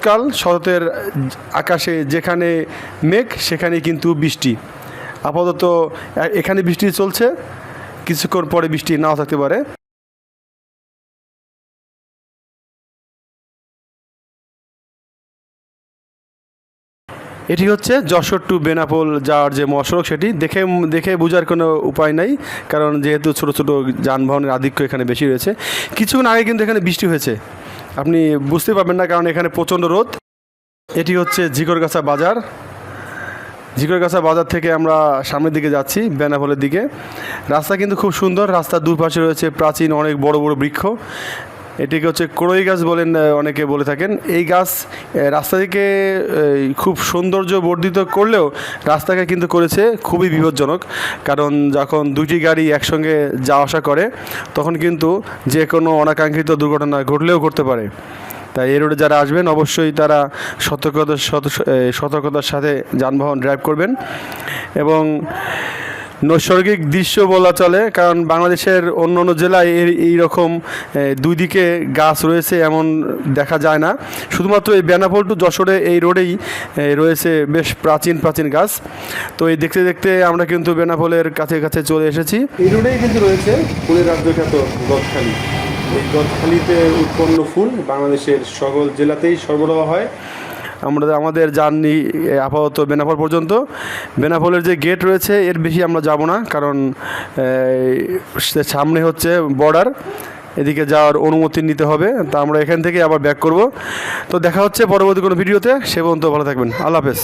শরৎকাল, শরতের আকাশে যেখানে মেঘ সেখানে কিন্তু বৃষ্টি। আপাতত এখানে বৃষ্টি চলছে, কিছুক্ষণ পরে বৃষ্টি নাও থাকতে পারে। এটি হচ্ছে যশোর টু বেনাপোল যাওয়ার যে মহাসড়ক, সেটি দেখে বোঝার কোনো উপায় নাই, কারণ যেহেতু ছোট ছোট যানবাহনের আধিক্য এখানে বেশি রয়েছে। কিছুক্ষণ আগে কিন্তু এখানে বৃষ্টি হয়েছে, আপনি বুঝতে পারবেন না কারণ এখানে প্রচণ্ড রোদ। এটি হচ্ছে ঝিকরগাছা বাজার। ঝিকরগাছা বাজার থেকে আমরা সামনের দিকে যাচ্ছি বেনাপোলের দিকে। রাস্তা কিন্তু খুব সুন্দর, রাস্তার দুপাশে রয়েছে প্রাচীন অনেক বড় বড় বৃক্ষ। এটিকে হচ্ছে কড়ই গাছ বলেন, অনেকে বলে থাকেন। এই গাছ রাস্তাটিকে খুব সৌন্দর্য বর্ধিত করলেও রাস্তাকে কিন্তু করেছে খুবই বিপজ্জনক, কারণ যখন দুইটি গাড়ি একসঙ্গে যাওয়া আসা করে তখন কিন্তু যে কোনো অনাকাঙ্ক্ষিত দুর্ঘটনা ঘটলেও ঘটতে পারে। তাই এই রোডে যারা আসবেন অবশ্যই তারা সতর্কতার সাথে যানবাহন ড্রাইভ করবেন। এবং নৈসর্গিক দৃশ্য বলা চলে, কারণ বাংলাদেশের অন্য অন্য জেলায় এই রকম দুই দিকে গাছ রয়েছে এমন দেখা যায় না। শুধুমাত্র এই বেনাপোল টু যশোরে এই রোডেই রয়েছে বেশ প্রাচীন প্রাচীন গাছ। তো এই দেখতে দেখতে আমরা কিন্তু বেনাপোলের কাছে কাছে চলে এসেছি। এই রোডেই কিন্তু রয়েছে ফুলের রাজ্য খ্যাত গদখালি। এই গদখালিতে উৎপন্ন ফুল বাংলাদেশের সকল জেলাতেই সরবরাহ হয়। আমাদের জার্নি আপাতত বেনাপোল পর্যন্ত। বেনাপোলের যে গেট রয়েছে এর বেশি আমরা যাব না, কারণ সামনে হচ্ছে বর্ডার, এদিকে যাওয়ার অনুমতি নিতে হবে। তা আমরা এখান থেকে আবার ব্যাক করব। তো দেখা হচ্ছে পরবর্তী কোনো ভিডিওতে। সে পর্যন্ত ভালো থাকবেন। আল্লাহ হাফেজ।